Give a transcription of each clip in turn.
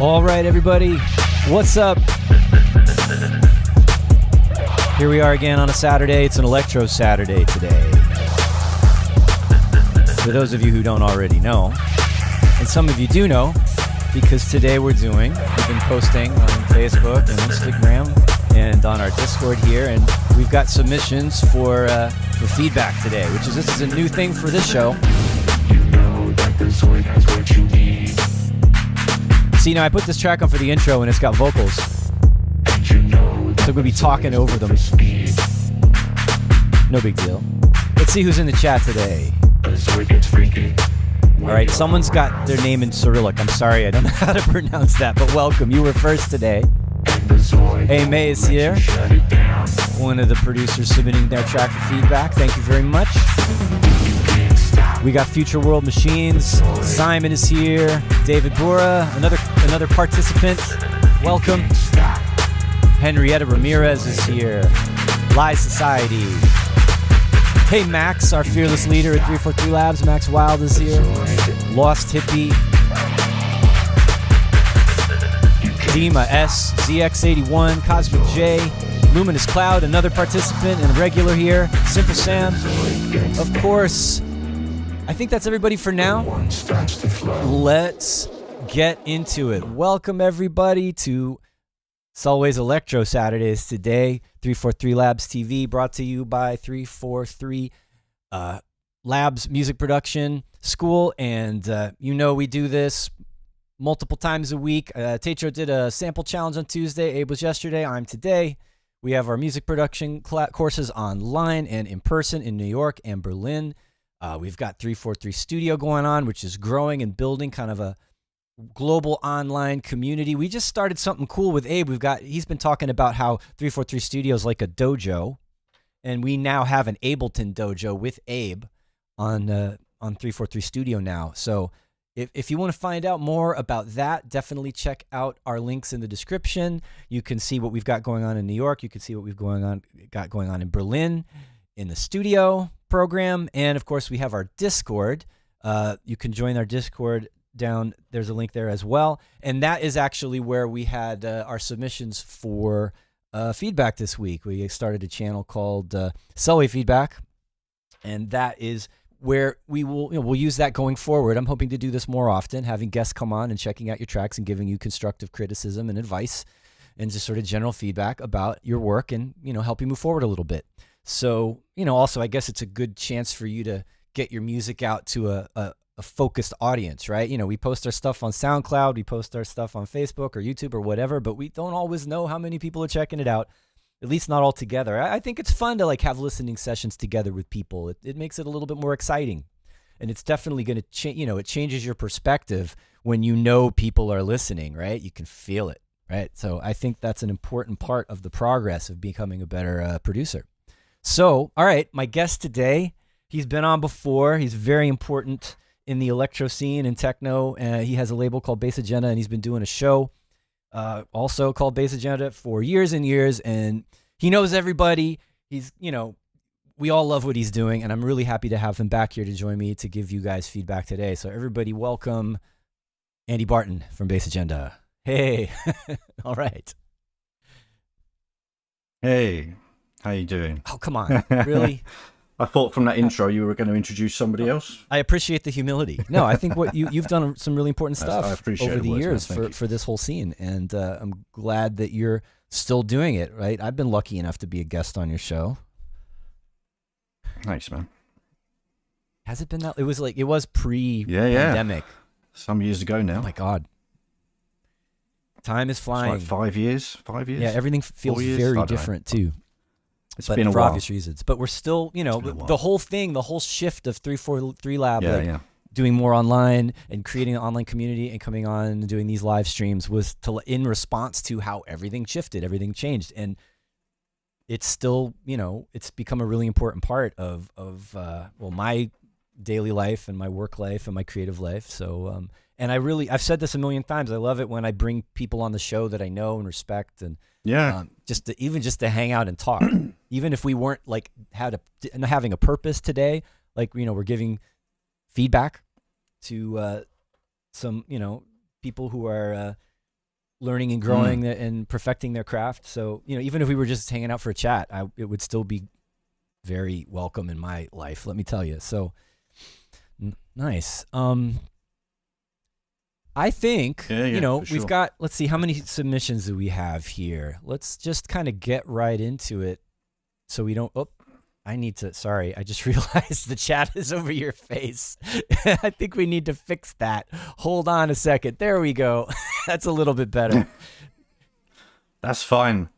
All right, everybody, what's up? Here we are again on a Saturday. It's an Electro Saturday today. For those of you who don't already know, and some of you do know, because today we've been posting on Facebook and Instagram and on our Discord here, and we've got submissions for feedback today, this is a new thing for this show. See, now I put this track on for the intro and it's got vocals, so I'm going to be talking over them. No big deal. Let's see who's in the chat today. Alright, someone's got their name in Cyrillic. I'm sorry, I don't know how to pronounce that, but welcome. You were first today. Hey, May is here. One of the producers submitting their track for feedback. Thank you very much. We got Future World Machines. Simon is here. David Bora, another participant. Welcome. Henrietta Ramirez is here. Live Society. Hey, Max, our fearless leader at 343 Labs. Max Wild is here. Lost Hippie. Dima S. ZX81. Cosmic J. Luminous Cloud, another participant and regular here. Simple Sam. Of course. I think that's everybody for now. Let's get into it. Welcome, everybody, to Selway's Electro Saturdays today. 343 Labs TV, brought to you by 343 Labs Music Production School. And we do this multiple times a week. Tetro did a sample challenge on Tuesday. Abe was yesterday. I'm today. We have our music production courses online and in person in New York and Berlin. We've got 343 Studio going on, which is growing and building kind of a global online community. We just started something cool with Abe. He's been talking about how 343 Studio is like a dojo, and we now have an Ableton dojo with Abe on 343 Studio now. So if you want to find out more about that, definitely check out our links in the description. You can see what we've got going on in New York. You can see what we've got going on in Berlin, in the studio program, and of course we have our Discord. You can join our Discord down. There's a link there as well, and that is actually where we had our submissions for feedback this week. We started a channel called Selway Feedback, and that is where we'll use that going forward. I'm hoping to do this more often, having guests come on and checking out your tracks and giving you constructive criticism and advice and just sort of general feedback about your work and help you move forward a little bit. So, also, I guess it's a good chance for you to get your music out to a focused audience, right? We post our stuff on SoundCloud, we post our stuff on Facebook or YouTube or whatever, but we don't always know how many people are checking it out, at least not all together. I think it's fun to have listening sessions together with people. It makes it a little bit more exciting. And it's definitely going to change, it changes your perspective when people are listening, right? You can feel it, right? So I think that's an important part of the progress of becoming a better producer. So, all right, my guest today, he's been on before. He's very important in the electro scene and techno. He has a label called Bass Agenda, and he's been doing a show also called Bass Agenda for years and years, and he knows everybody. He's, we all love what he's doing, and I'm really happy to have him back here to join me to give you guys feedback today. So everybody welcome Andy Barton from Bass Agenda. Hey, all right. Hey. How you doing? Oh, come on. Really? I thought from that intro you were going to introduce somebody else. I appreciate the humility. No, I think what you've done some really important stuff over the years for this whole scene, and I'm glad that you're still doing it, right? I've been lucky enough to be a guest on your show. Nice, man. Has it been that? It was pre-pandemic. Yeah. Some years ago now. Oh, my God. Time is flying. It's like 5 years. 5 years? Yeah, everything feels very different, too. It's been a while. For obvious reasons. But we're still, the whole thing, the whole shift of 343 Lab, doing more online and creating an online community and coming on and doing these live streams was in response to how everything shifted, everything changed. And it's still, it's become a really important part of my daily life and my work life and my creative life. So, and I've said this a million times. I love it when I bring people on the show that I know and respect, and just to hang out and talk, even if we weren't having a purpose today, we're giving feedback to some, people who are learning and growing and perfecting their craft. So, you know, even if we were just hanging out for a chat, it would still be very welcome in my life, let me tell you. So nice. I think, you know, we've got, let's see, how many submissions do we have here? Let's just kind of get right into it so we don't, sorry, I just realized the chat is over your face. I think we need to fix that. Hold on a second. There we go. That's a little bit better. That's fine.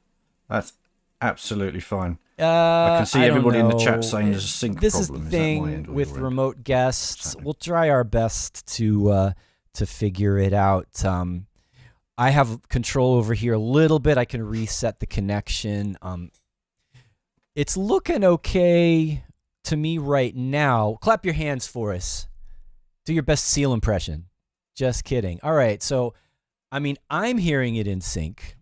That's absolutely fine. I can see everybody in the chat saying there's a sync this problem. This is the thing with remote guests. We'll try our best to figure it out. I have control over here a little bit. I can reset the connection. It's looking okay to me right now. Clap your hands for us. Do your best Seal impression. Just kidding. All right. So, I mean, I'm hearing it in sync.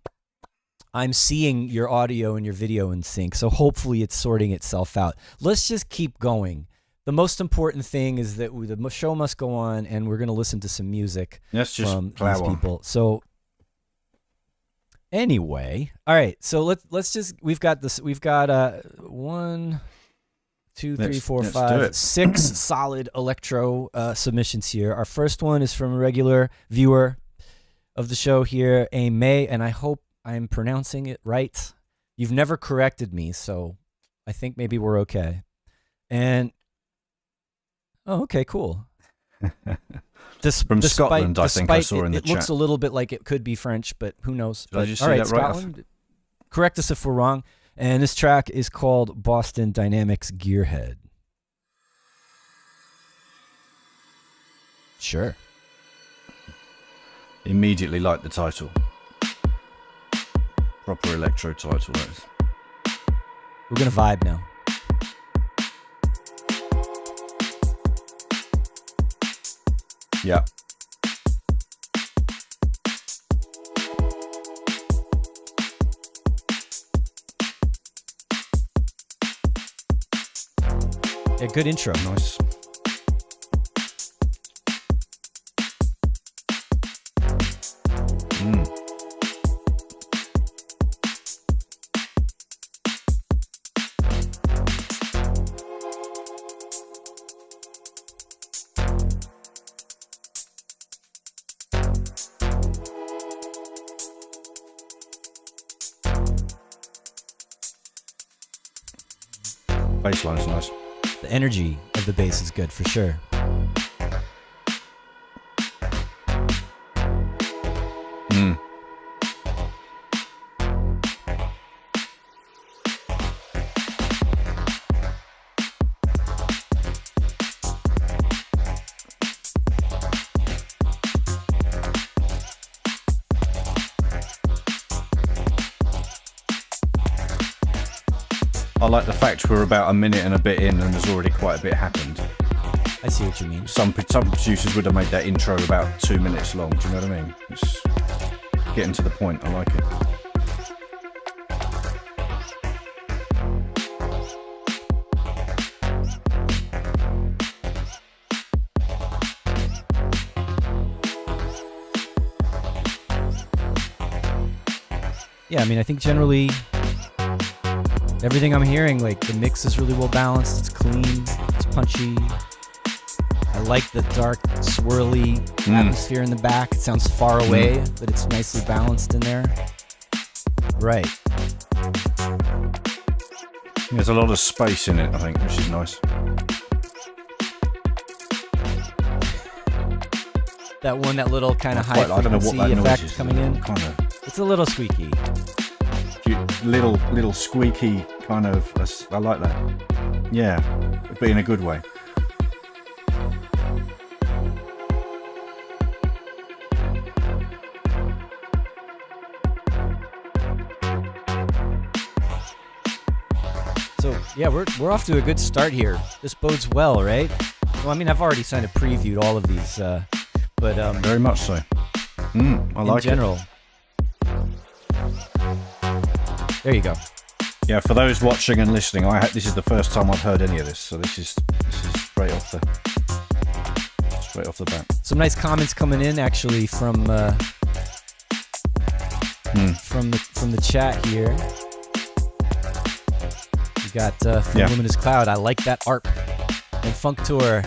I'm seeing your audio and your video in sync. So hopefully it's sorting itself out. Let's just keep going. The most important thing is that the show must go on, and we're going to listen to some music from these people. So anyway, all right. So let's just we've got 1, 2, 3, 4, 5, 6 solid electro submissions here. Our first one is from a regular viewer of the show here, A May, and I hope I'm pronouncing it right. You've never corrected me, so I think maybe we're okay. And oh, okay, cool. From Scotland, I think I saw in the chat. It looks a little bit like it could be French, but who knows? Did I just see that right? Scotland, correct us if we're wrong. And this track is called Boston Dynamics Gearhead. Sure. Immediately like the title. Proper electro title, that is. We're going to vibe now. Yeah. Yeah, good intro. Nice. Bassline is nice. The energy of the bass is good for sure. I like the fact we're about a minute and a bit in and there's already quite a bit happened. I see what you mean. Some producers would have made that intro about 2 minutes long, do you know what I mean? It's getting to the point, I like it. Yeah, I mean, I think generally everything I'm hearing, like the mix is really well balanced, it's clean, it's punchy. I like the dark, swirly atmosphere in the back. It sounds far away, but it's nicely balanced in there. Right. There's a lot of space in it, I think, which is nice. That little kind of high frequency effect coming in. It's a little squeaky. Little squeaky kind of, I like that. Yeah, but in a good way. So yeah, we're off to a good start here. This bodes well, right? Well, I mean, I've already kind of previewed all of these, but very much so. I like it. In general. There you go. Yeah, for those watching and listening, this is the first time I've heard any of this, so this is straight off the bat. Some nice comments coming in actually from from the chat here. We got from Luminous Cloud. I like that ARP. And Funk Tour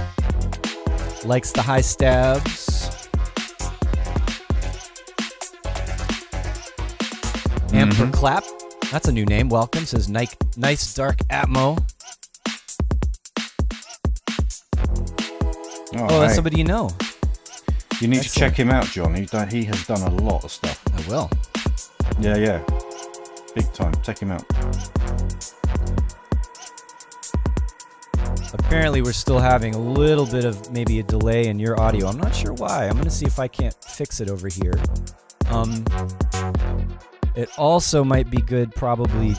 likes the high stabs. Amper Clap. That's a new name. Welcome. Says nice dark Atmo. Oh, that's somebody you know. You need to check him out, John. He has done a lot of stuff. I will. Yeah. Big time. Check him out. Apparently, we're still having a little bit of maybe a delay in your audio. I'm not sure why. I'm going to see if I can't fix it over here. It also might be good, probably,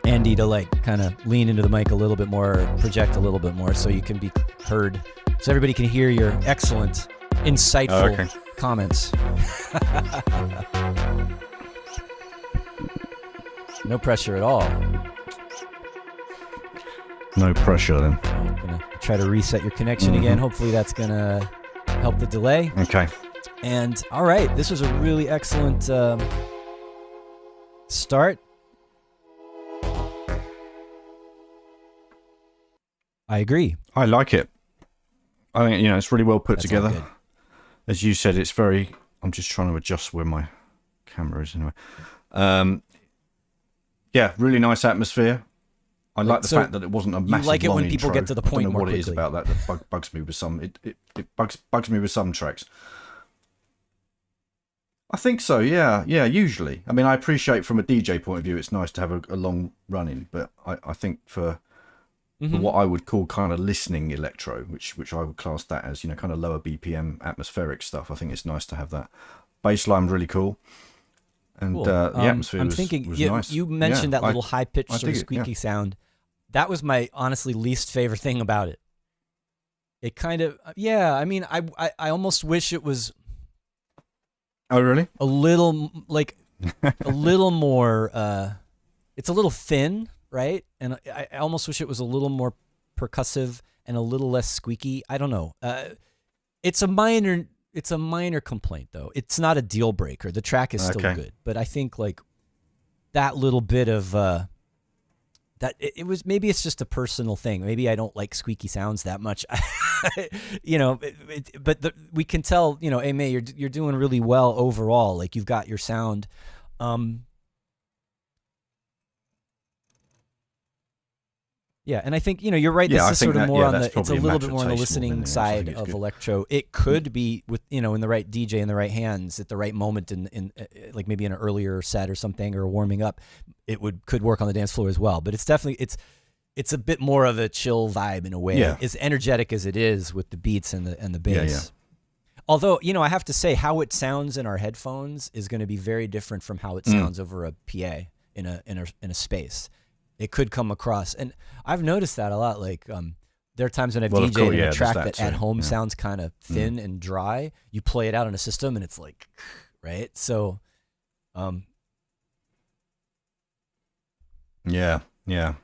Andy, to like kind of lean into the mic a little bit more, project a little bit more, so you can be heard, so everybody can hear your excellent, insightful comments. No pressure at all. No pressure then. I'm gonna try to reset your connection again. Hopefully that's gonna help the delay. Okay. And all right, this was a really excellent start. I agree. I like it. I think it's really well put together. As you said, it's very. I'm just trying to adjust where my camera is anyway. Yeah, really nice atmosphere. I like the fact that it wasn't a massive. You like it long when people intro. get to the point I don't know more what quickly. It is about that bugs me with some. It bugs me with some tracks. I think so. Yeah. Usually, I mean, I appreciate from a DJ point of view, it's nice to have a long run in, but I think for what I would call kind of listening electro, which I would class that as kind of lower BPM atmospheric stuff. I think it's nice to have that. Bass line really cool. And cool. The atmosphere was nice. You mentioned that little high-pitched sort of squeaky sound. That was my honestly least favorite thing about it. It kind of, I mean, I almost wish it was... Oh, really? A little, like, a little more... it's a little thin, right? And I almost wish it was a little more percussive and a little less squeaky. I don't know. It's a minor complaint, though. It's not a deal breaker. The track is still good, but I think like that little bit of that it was, maybe it's just a personal thing. Maybe I don't like squeaky sounds that much, but we can tell, hey May, you're doing really well overall. Like you've got your sound. Yeah, and I think you're right. This is sort of more on the. It's a little bit more on the listening side of electro. It could be with in the right DJ in the right hands at the right moment in like maybe in an earlier set or something or warming up. It could work on the dance floor as well. But it's definitely it's a bit more of a chill vibe in a way. Yeah. As energetic as it is with the beats and the bass. Yeah. Although I have to say how it sounds in our headphones is going to be very different from how it sounds over a PA in a space. It could come across, and I've noticed that a lot. Like, there are times when I've DJ'd in a track that at home sounds kind of thin and dry. You play it out on a system, and it's like, right? So, yeah.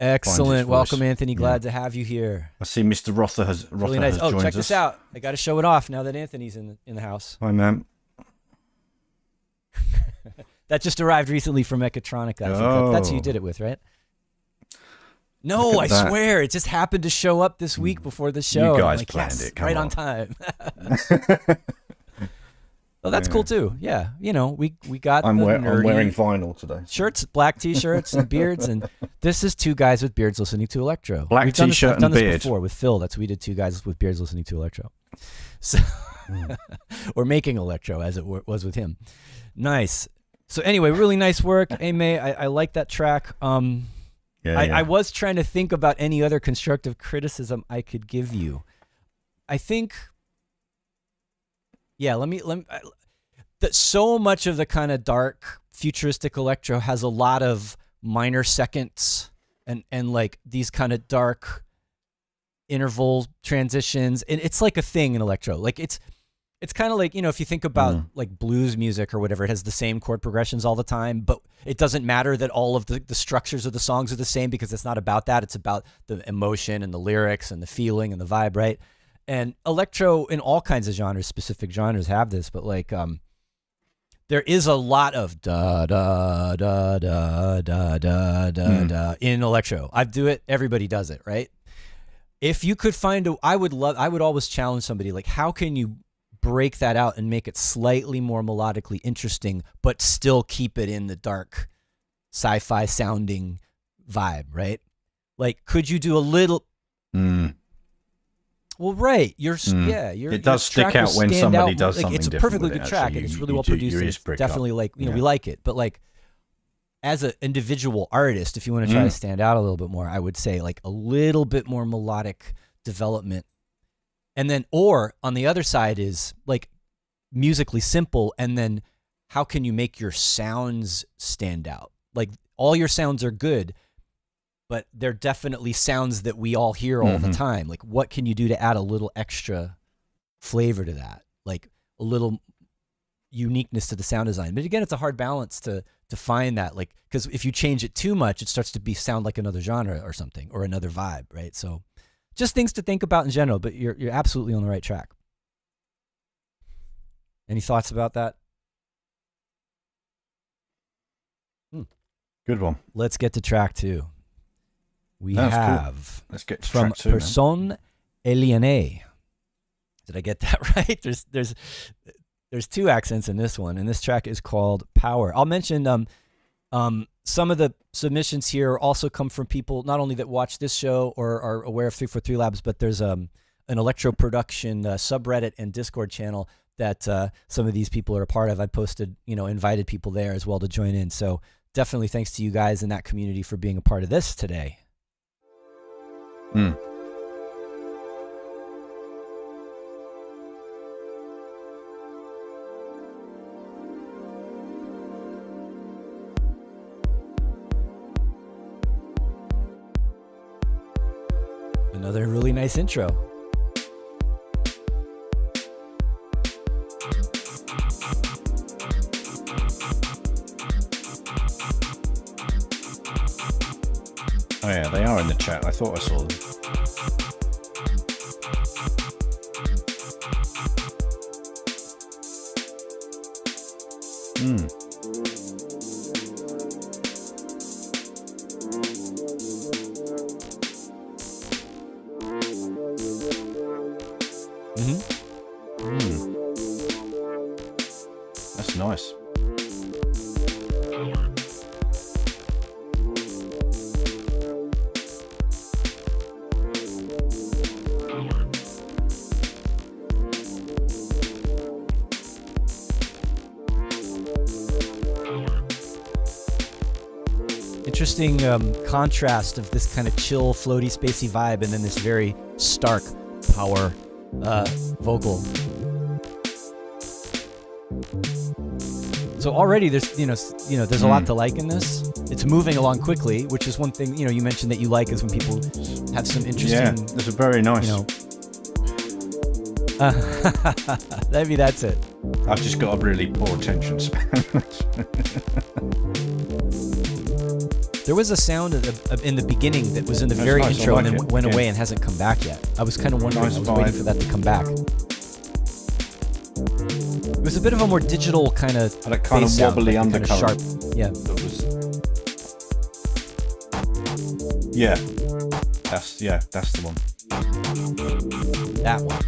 Excellent. Welcome, Anthony. Glad to have you here. I see Mr. Rother has really nice. Has joined check this out. I got to show it off now that Anthony's in the house. Hi, man. That just arrived recently from Mechatronica. I think that's who you did it with, right? No, I swear. It just happened to show up this week before the show. You guys planned it. Come on time. Well, that's cool too. Yeah. We got I'm wearing vinyl today. Shirts, black t-shirts and beards. And this is two guys with beards listening to Electro. Black t-shirt and beard. I've done this before with Phil. That's what we did, two guys with beards listening to Electro. So, or making Electro as it was with him. Nice. So anyway, really nice work. Hey, May, I like that track. I was trying to think about any other constructive criticism I could give you. I think, let me that so much of the kind of dark futuristic electro has a lot of minor seconds and like these kind of dark interval transitions, and it's like a thing in electro. Like it's kind of like, if you think about like blues music or whatever, it has the same chord progressions all the time, but it doesn't matter that all of the structures of the songs are the same because it's not about that. It's about the emotion and the lyrics and the feeling and the vibe, right? And electro in all kinds of genres, specific genres have this, but like there is a lot of da da da da da da da da in electro. I do it. Everybody does it, right? If you could find I would always challenge somebody, like, how can you break that out and make it slightly more melodically interesting, but still keep it in the dark, sci-fi sounding vibe, right? Like, could you do a little? Well, right. It does stick out when somebody does something different. It's a perfectly good track, and it's really well produced. It's definitely like, we like it. But like, as an individual artist, if you want to try to stand out a little bit more, I would say like a little bit more melodic development. And then, or on the other side is like musically simple, and then how can you make your sounds stand out? Like, all your sounds are good, but they're definitely sounds that we all hear all the time. Like, what can you do to add a little extra flavor to that? Like a little uniqueness to the sound design. But again, it's a hard balance to find that, like, because if you change it too much, it starts to sound like another genre or something, or another vibe, right? So just things to think about in general, but you're absolutely on the right track. Any thoughts about that? Good one. Let's get to track 2. We have Let's get to from track 2, Personne Alienée. Did I get that right? There's 2 accents in this one, and this track is called Power. I'll mention some of the submissions here also come from people not only that watch this show or are aware of 343 Labs, but there's an electro production subreddit and Discord channel that some of these people are a part of. I posted, invited people there as well to join in. So definitely thanks to you guys in that community for being a part of this today. Another really nice intro. Oh yeah, they are in the chat. I thought I saw them. That's nice. Interesting contrast of this kind of chill, floaty, spacey vibe, and then this very stark power vocal. So already there's there's a lot to like in this. It's moving along quickly, which is one thing you mentioned that you like, is when people have some interesting. Yeah, that's a very nice. Maybe that's it. I've just got a really poor attention span. There was a sound in the beginning that was in the very nice. intro, like and then went away and hasn't come back yet. I was kind of wondering. Nice I was waiting vibe. for that to come back. It was a bit of a more digital kind of. That kind of wobbly undercurrent. Kind of sharp. Yeah. That's the one. That one.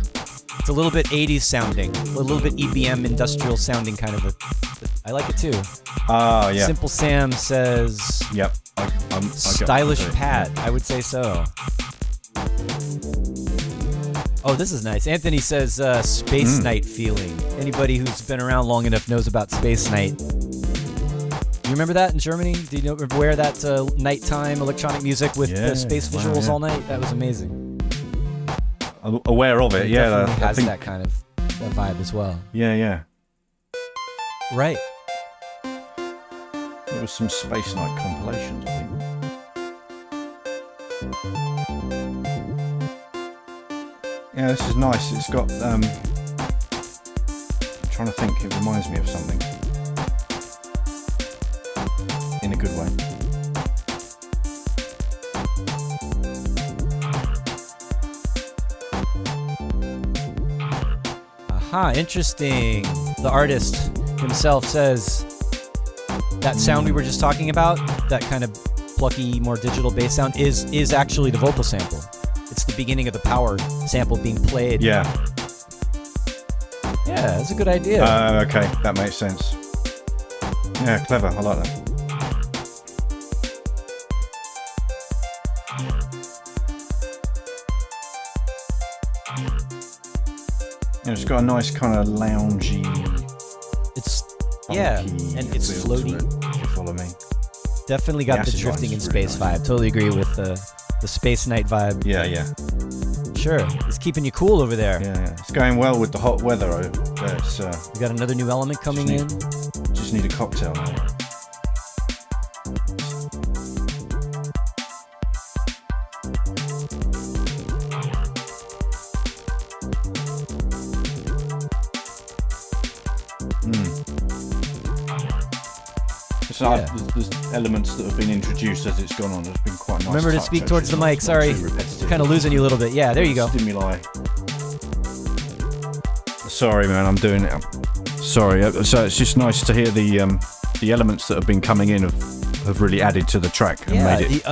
It's a little bit 80s sounding, a little bit EBM industrial sounding kind of I like it too. Yeah. Simple Sam says. Yep. Stylish pad. I would say so. Oh, this is nice. Anthony says Space Night feeling. Anybody who's been around long enough knows about Space Night. You remember that in Germany? Do you know where that nighttime electronic music with space visuals all night? That was amazing. I'm aware of it. It yeah, definitely I has think that kind of that vibe as well. Yeah. Right. There was some Space Night compilations, I think. Yeah, this is nice. It's got I'm trying to think. It reminds me of something in a good way. Aha, interesting. The artist himself says that sound we were just talking about, that kind of plucky, more digital bass sound, is actually the vocal sample. It's the beginning of the power sample being played. Yeah. Yeah, that's a good idea. Okay, that makes sense. Yeah, clever. I like that. Yeah, it's got a nice kind of loungy. It's and it's floaty. If you follow me. Definitely got the drifting in space vibe. Totally agree with the Space Night vibe. Yeah, yeah. Sure, it's keeping you cool over there. Yeah, it's going well with the hot weather. We got another new element coming in. Just need a cocktail now. So there's elements that have been introduced as it's gone on. It's been quite nice. Remember to speak towards the mic. Sorry, kind of losing you a little bit. Yeah, there you go. Stimuli. Sorry, man, I'm doing it. Sorry. So it's just nice to hear the elements that have been coming in have really added to the track and made it.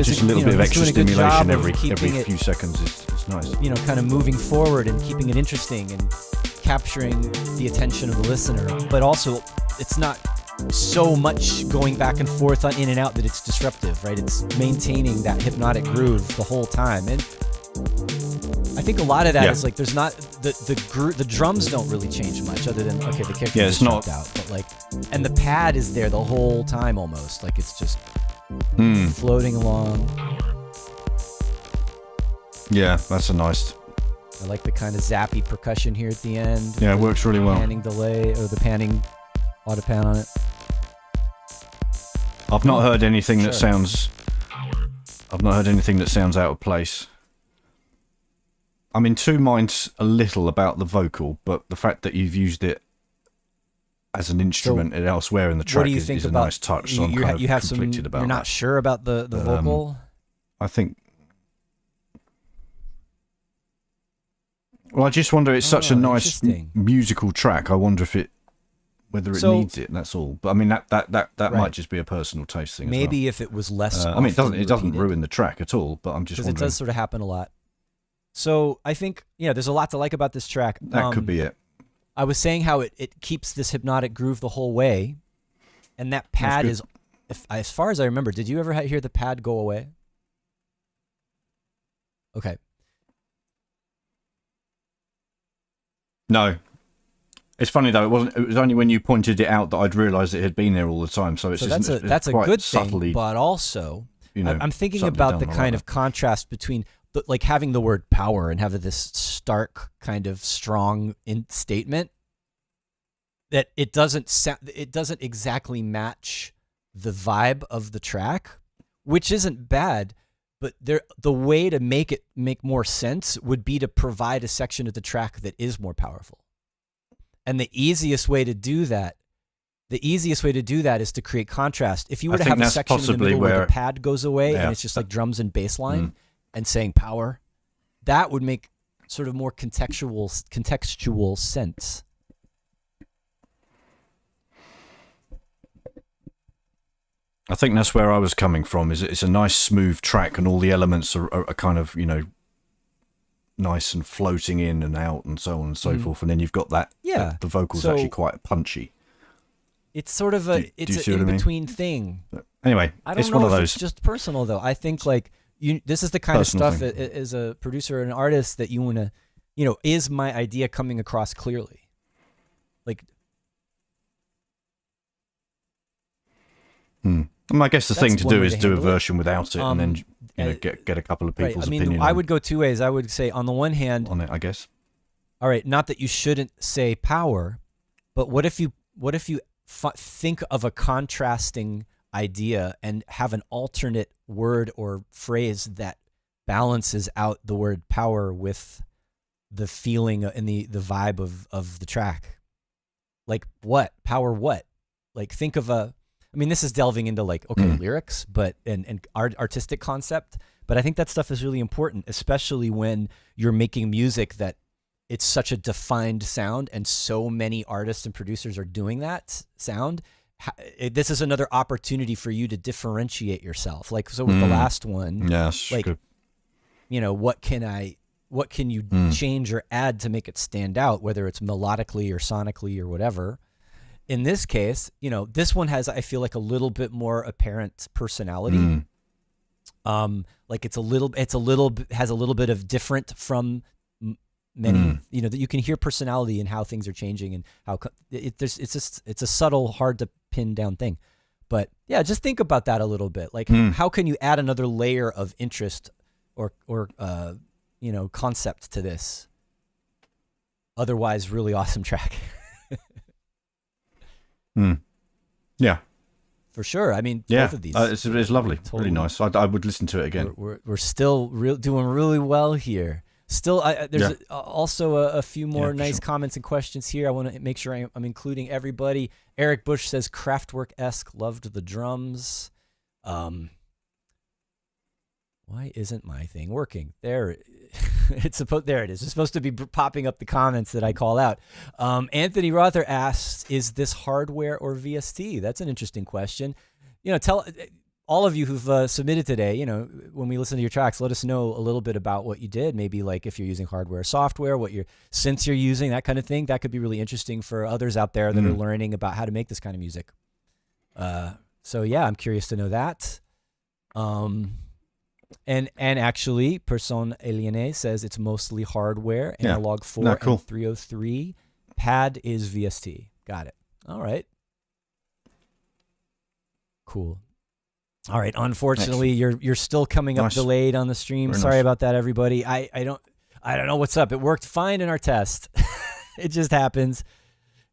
Just a little bit of extra stimulation every few seconds is nice. Kind of moving forward and keeping it interesting and capturing the attention of the listener. But also, it's not so much going back and forth in and out that it's disruptive, right? It's maintaining that hypnotic groove the whole time. And I think a lot of that is like there's not the drums don't really change much other than the kick is dropped out, but and the pad is there the whole time almost, like it's just floating along. Yeah, that's a nice. I like the kind of zappy percussion here at the end. Yeah, it works really well. Panning delay or the panning auto pan on it. I've not heard anything that sounds out of place. I'm in two minds a little about the vocal, but the fact that you've used it as an instrument elsewhere in the track is a nice touch. So I'm kind of conflicted about that. You're not sure about the vocal? I think. Well, I just wonder. It's such a nice musical track. I wonder whether it needs it. That's all. But I mean, that might just be a personal taste thing. Maybe if it was less. I mean, it doesn't ruin the track at all. But I'm just wondering. Because it does sort of happen a lot. So I think there's a lot to like about this track. That could be it. I was saying how it keeps this hypnotic groove the whole way, and that pad is, as far as I remember. Did you ever hear the pad go away? Okay. No. It's funny though. It was only when you pointed it out that I'd realised it had been there all the time. So that's a good thing. But also, I'm thinking about the kind of contrast between like having the word power and having this stark kind of strong statement that it doesn't exactly match the vibe of the track, which isn't bad. But the way to make more sense would be to provide a section of the track that is more powerful. And the easiest way to do that is to create contrast. If you were to have a section in the middle where the pad goes away and it's just like drums and bass line and saying power, that would make sort of more contextual sense. I think that's where I was coming from. Is it's a nice smooth track and all the elements are kind of nice and floating in and out and so on and so forth, and then you've got that. Yeah, the vocals actually quite punchy. It's sort of an in-between thing. But anyway, it's one of those. It's just personal though. I think this is the kind of stuff as a producer and an artist that you want to, is my idea coming across clearly? Like. I guess the thing to do is do a version without it, and then get a couple of people's opinion. I would go two ways. I would say, on the one hand, on it, I guess. All right, not that you shouldn't say power, but what if you think of a contrasting idea and have an alternate word or phrase that balances out the word power with the feeling and the vibe of the track? Like what? Power what? Like think of this is delving into lyrics, but and artistic concept. But I think that stuff is really important, especially when you're making music that it's such a defined sound, and so many artists and producers are doing that sound. This is another opportunity for you to differentiate yourself. Like, so with the last one, yes, like, good. you know, what can you change or add to make it stand out, whether it's melodically or sonically or whatever. In this case, you know, this one has, I feel like, a little bit more apparent personality. Like it's a little has a little bit of different from many, you know, that you can hear personality and how things are changing and how it's a subtle, hard to pin down thing. But yeah, just think about that a little bit. Like, how can you add another layer of interest or you know, concept to this otherwise really awesome track? Yeah, for sure. I mean, yeah, both of these, it's lovely, totally. Really nice. I would listen to it again. We're still doing really well here. Still, there's also a few more nice comments and questions here. I want to make sure I'm including everybody. Eric Bush says Kraftwerk-esque, loved the drums. Why isn't my thing working? There, there it is. It's supposed to be popping up the comments that I call out. Anthony Rother asks, is this hardware or VST? That's an interesting question. You know, tell all of you who've submitted today, you know, when we listen to your tracks, let us know a little bit about what you did. Maybe like if you're using hardware or software, what your synths you're using, that kind of thing. That could be really interesting for others out there that are learning about how to make this kind of music. So yeah, I'm curious to know that. And actually, Person Aliene says it's mostly hardware, analog 4 cool. and 303. Pad is VST. Got it. All right. Cool. All right. Unfortunately, you're still coming up delayed on the stream. Very Sorry nice. about that, everybody. I don't know what's up. It worked fine in our test. It just happens.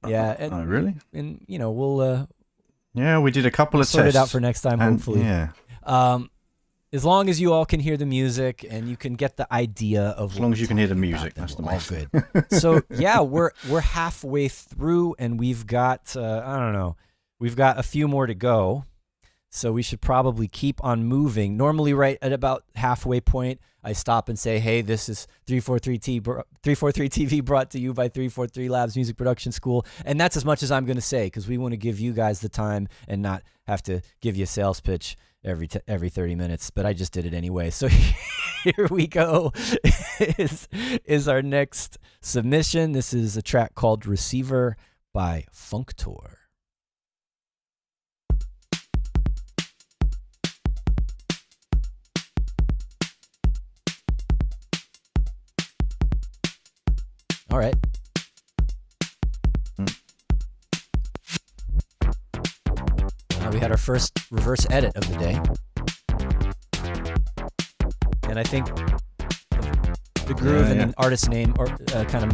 Yeah. And, really? And you know, we'll we did a couple of sort tests. it out for next time, hopefully. Yeah. As long as you all can hear the music and you can get the idea of, as long as you can hear the music, that's the main thing. So yeah, we're halfway through, and we've got we've got a few more to go. So we should probably keep on moving. Normally, right at about halfway point, I stop and say, "Hey, this is 343 TV brought to you by 343 Labs Music Production School," and that's as much as I'm going to say because we want to give you guys the time and not have to give you a sales pitch every 30 minutes. But I just did it anyway. So here we go. is our next submission. This is a track called "Receiver" by Functor. All right. We had our first reverse edit of the day. And I think the groove and the artist name or kind of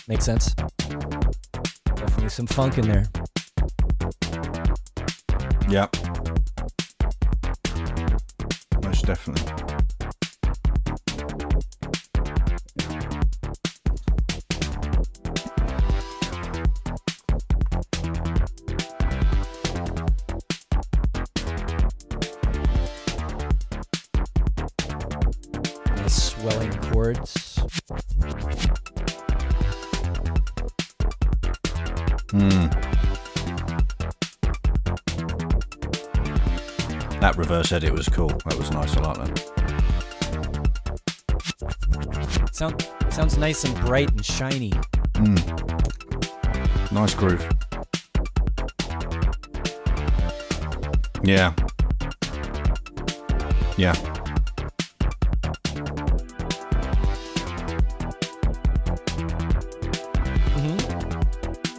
makes sense. Definitely some funk in there. Yeah. Most definitely. Swelling chords. That reverse edit was cool. That was nice. I like that. Sounds nice and bright and shiny. Nice groove. Yeah. Yeah.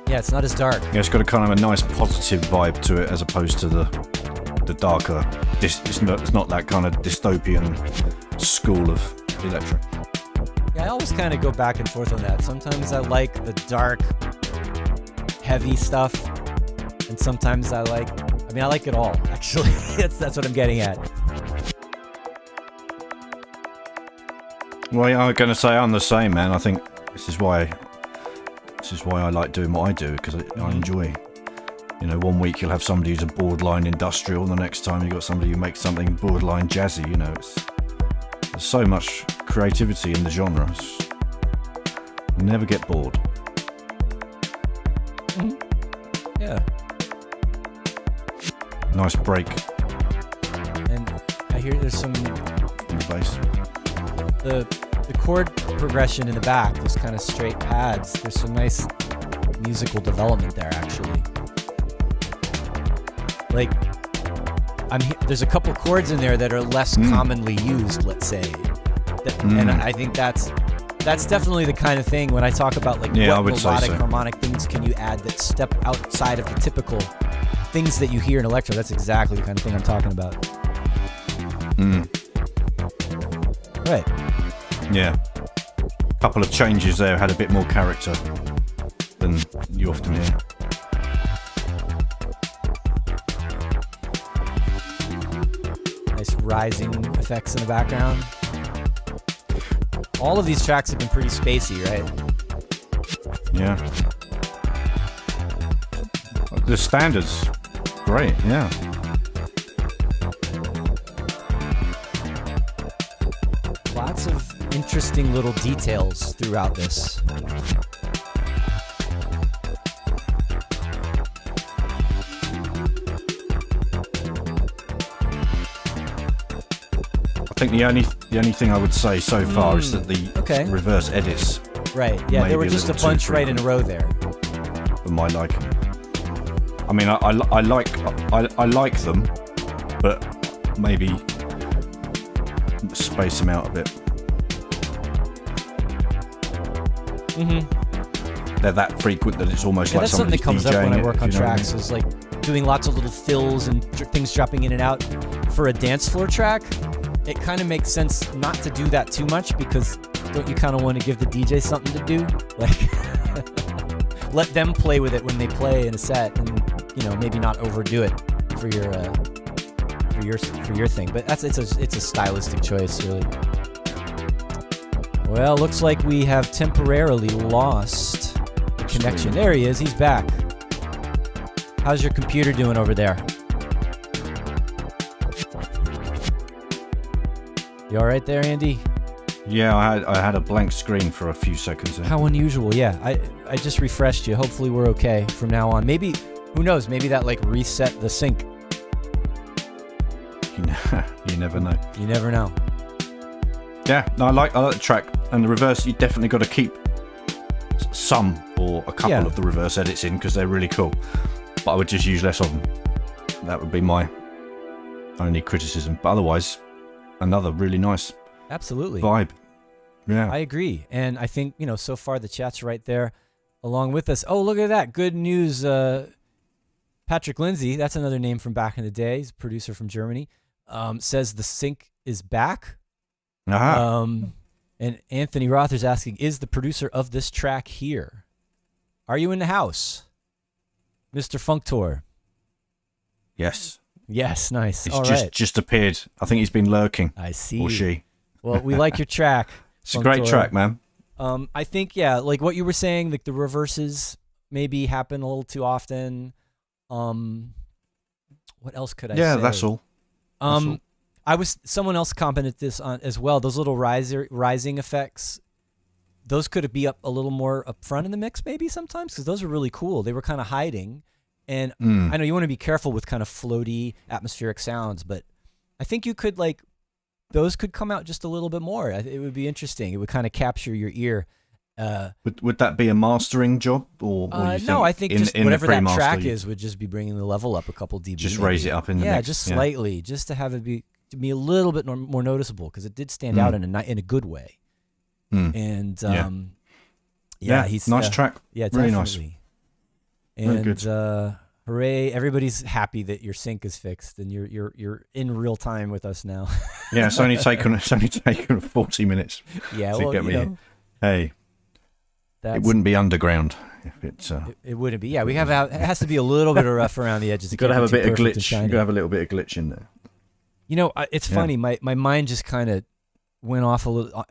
Yeah, it's not as dark. Yeah, it's got a kind of a nice positive vibe to it as opposed to the darker. It's not that kind of dystopian school of electro. Yeah, I always kind of go back and forth on that. Sometimes I like the dark, heavy stuff, and sometimes I like it all. Actually, that's what I'm getting at. Well, yeah, I'm going to say I'm the same, man. I think this is why I like doing what I do, because I enjoy. You know, one week you'll have somebody who's a borderline industrial, and the next time you've got somebody who makes something borderline jazzy. You know, there's so much creativity in the genres. Never get bored. Yeah. Nice break And I hear there's some in the bass. the chord progression in the back, those kind of straight pads. There's some nice musical development there, actually. Like, there's a couple chords in there that are less commonly used, let's say. And I think that's definitely the kind of thing when I talk about like what melodic harmonic things can you add that step outside of the typical things that you hear in electro. That's exactly the kind of thing I'm talking about. Right. Yeah. A couple of changes there had a bit more character than you often hear. Nice rising effects in the background. All of these tracks have been pretty spacey, right? Yeah. The standards, great, yeah. Lots of interesting little details throughout this. I think the only thing I would say so far is that the reverse edits. Right. Yeah, there were just a bunch right in a row there. For my liking. I mean, I like them, but maybe space them out a bit. They're that frequent that it's almost like that's something that comes DJing up when I work on you know tracks. Is like doing lots of little fills and things dropping in and out. For a dance floor track, it kind of makes sense not to do that too much, because don't you kind of want to give the DJ something to do? Like, let them play with it when they play in a set, and maybe not overdo it for your thing. But it's a stylistic choice, really. Well, looks like we have temporarily lost the connection. There he is. He's back. How's your computer doing over there? You all right there, Andy? Yeah, I had a blank screen for a few seconds there. How unusual. Yeah, I just refreshed you. Hopefully we're okay from now on. Maybe, who knows, maybe that like reset the sync. You never know. You never know. Yeah, no, I like the track. And the reverse, you definitely got to keep some or a couple of the reverse edits in, because they're really cool. But I would just use less of them. That would be my only criticism. But otherwise, another really nice vibe. Yeah, I agree. And I think, so far the chat's right there along with us. Oh, look at that. Good news. Patrick Lindsay, that's another name from back in the day. He's a producer from Germany. Says the sync is back. And Anthony Rother's asking, is the producer of this track here? Are you in the house, Mr. Functor? Yes. Yes, nice. He's just appeared. I think he's been lurking. I see. Or she. Well, we like your track. It's a great track, man. I think, like what you were saying, like the reverses maybe happen a little too often. What else could I say? Yeah, that's all. Someone else commented this on as well. Those little rising effects, those could be up a little more up front in the mix maybe sometimes, because those are really cool. They were kind of hiding. And I know you want to be careful with kind of floaty atmospheric sounds, but I think you could those could come out just a little bit more. It would be interesting. It would kind of capture your ear. Would that be a mastering job, or no? I think just whatever that track is would just be bringing the level up a couple dB. Just raise it up in the mix. Just slightly, just to have it be a little bit more noticeable, because it did stand out in a good way. And he's nice track. Yeah, really definitely. Nice. And very good. Hooray! Everybody's happy that your sync is fixed and you're in real time with us now. Yeah, it's only taken 40 minutes. Yeah, to get me here. Hey, it That's, wouldn't be underground if it's. It wouldn't be. Yeah, we have. It has to be a little bit of rough around the edges. You've got to have a bit of glitch. You've got to have a little bit of glitch in there. You know, it's funny. My mind just kind of went off a little.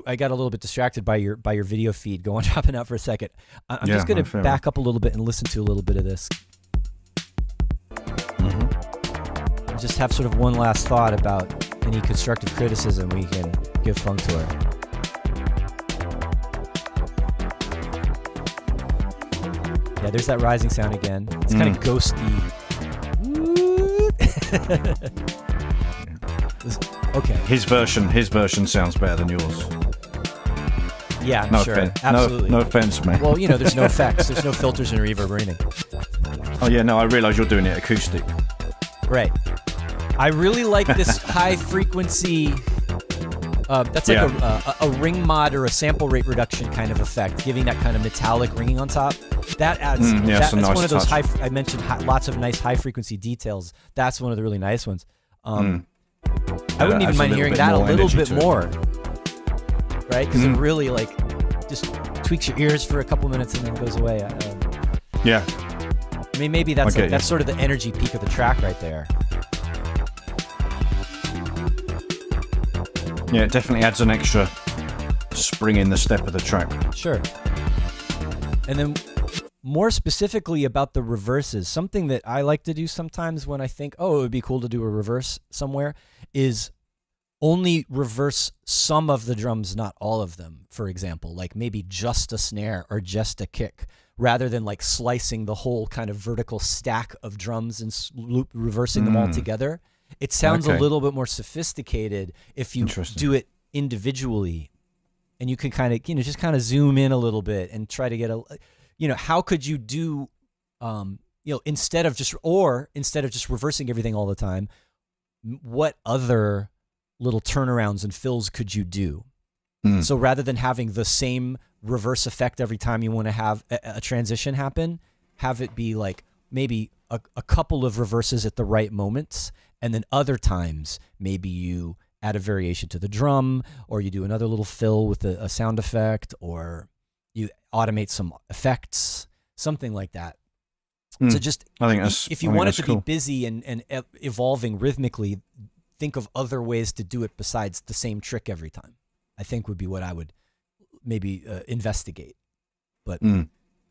I got a little bit distracted by your video feed dropping out for a second. I'm just going to back up a little bit and listen to a little bit of this. Just have sort of one last thought about any constructive criticism we can give Functor. there's that rising sound again. It's kind of ghosty. Okay. His version sounds better than yours. Yeah, No sure. offense. Absolutely. No offense, man. Well, there's no effects. There's no filters and reverb or anything. Oh yeah, no, I realise you're doing it acoustic. Right. I really like this high frequency. That's like a ring mod or a sample rate reduction kind of effect, giving that kind of metallic ringing on top. That adds. That's nice one of those touch. I mentioned lots of nice high frequency details. That's one of the really nice ones. I wouldn't even mind hearing that a little bit more. Right? Because it really just tweaks your ears for a couple minutes and then goes away. Yeah. I mean, maybe that's sort of the energy peak of the track right there. Yeah, it definitely adds an extra spring in the step of the track. Sure. And then more specifically about the reverses, something that I like to do sometimes when I think, it would be cool to do a reverse somewhere, is only reverse some of the drums, not all of them, for example, like maybe just a snare or just a kick, rather than like slicing the whole kind of vertical stack of drums and reversing them all together. It sounds a little bit more sophisticated if you do it individually, and you can kind of, just kind of zoom in a little bit and try to get how could you do, instead of just reversing everything all the time, what other little turnarounds and fills could you do? So rather than having the same reverse effect every time you want to have a transition happen, have it be like maybe a couple of reverses at the right moments, and then other times maybe you add a variation to the drum, or you do another little fill with a sound effect, or you automate some effects, something like that. So just, if you want it to be busy and evolving rhythmically, think of other ways to do it besides the same trick every time, I think would be what I would maybe investigate. But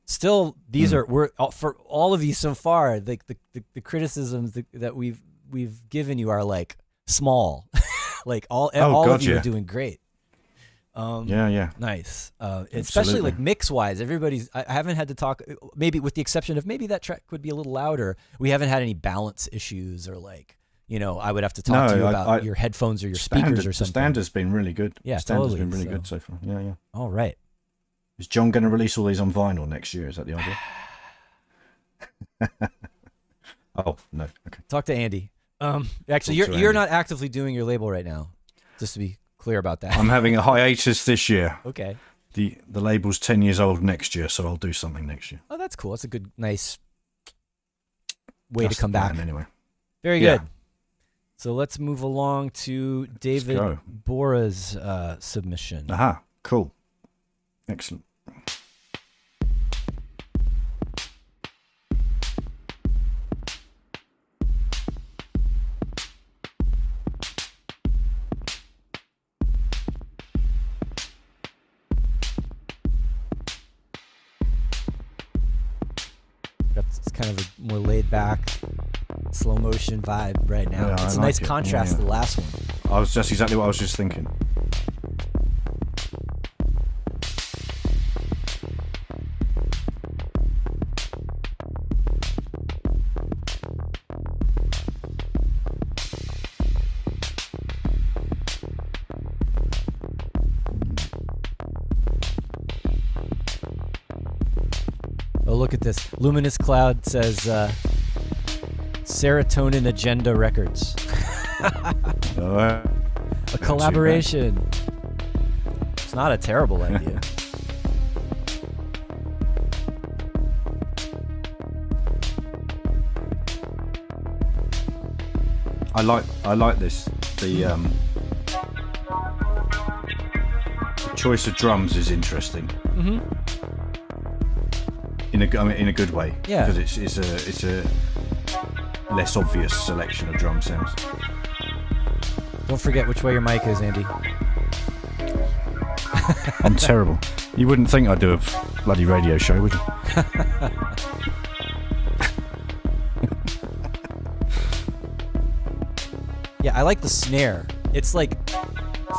still, these we're for all of you so far, like the criticisms that we've given you are like small. Like all of you are doing great. Nice. Especially like mix wise, I haven't had to talk, maybe with the exception of maybe that track would be a little louder. We haven't had any balance issues, or like, I would have to talk to you about your headphones or your speakers or something. The standard's been really good. Yeah, the standard's been really good so far. Yeah. All right. Is John going to release all these on vinyl next year? Is that the idea? Oh, no. Okay. Talk to Andy. Actually, you're not actively doing your label right now, just to be clear about that. I'm having a hiatus this year. Okay. The label's 10 years old next year, so I'll do something next year. Oh, that's cool. That's a good, nice way to come back. Anyway. Very good. So let's move along to David Bora's submission. Aha, cool. Excellent. It's kind of a more laid back, slow motion vibe right now. Yeah, it's a nice contrast to the last one. That's exactly what I was just thinking. Oh, look at this. Luminous Cloud says Serotonin Agenda Records. A collaboration. It's not a terrible idea. I like this. The choice of drums is interesting. Mm-hmm. In a good way. Yeah. Because it's a less obvious selection of drum sounds. Don't forget which way your mic is, Andy. I'm terrible. You wouldn't think I'd do a bloody radio show, would you? Yeah, I like the snare. It's like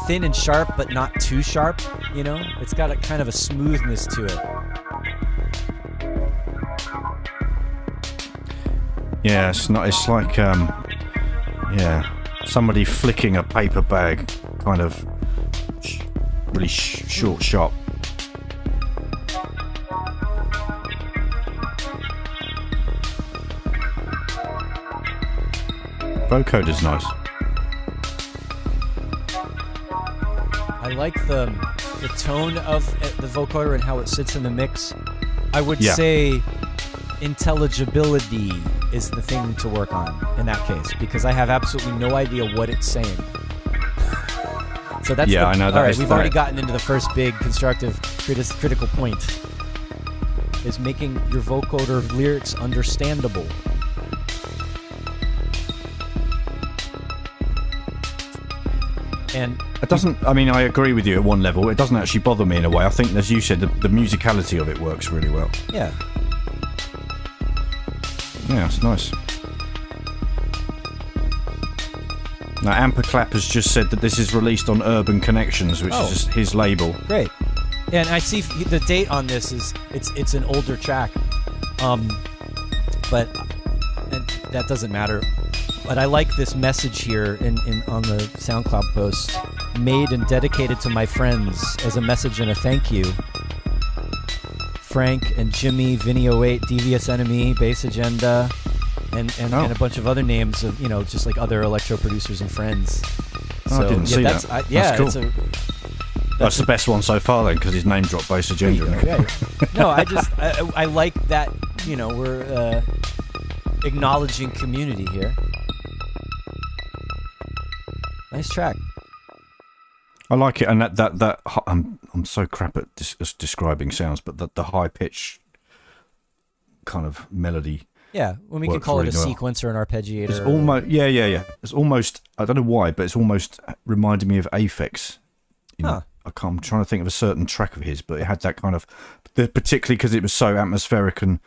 thin and sharp, but not too sharp, It's got a kind of a smoothness to it. Yeah, it's not. It's like somebody flicking a paper bag, kind of really short shot. Vocoder's nice. I like the tone of the vocoder and how it sits in the mix. I would say intelligibility is the thing to work on in that case, because I have absolutely no idea what it's saying. So that's I know that. All right, we've already gotten into the first big constructive critical point, is making your vocoder lyrics understandable. And it doesn't. I mean, I agree with you at one level. It doesn't actually bother me in a way. I think, as you said, the musicality of it works really well. Yeah. Yeah, it's nice. Now, Amperclap has just said that this is released on Urban Connections, which is just his label. Great. And I see the date on this is it's an older track, but and that doesn't matter. But I like this message here on the SoundCloud post, made and dedicated to my friends as a message and a thank you. Frank and Jimmy, Vinny08, Devious Enemy, Bass Agenda, and a bunch of other names of, just like other electro producers and friends. I didn't see that. That's cool. That's the best one so far then, because his name dropped Bass Agenda. No, I like that, we're acknowledging community here. Nice track. I like it, and that I'm so crap at describing sounds, but the high pitch kind of melody. Yeah, when we could call it a sequencer, an arpeggiator. It's almost It's almost, I don't know why, but it's almost reminded me of Aphex. I'm trying to think of a certain track of his, but it had that kind of, particularly because it was so atmospheric and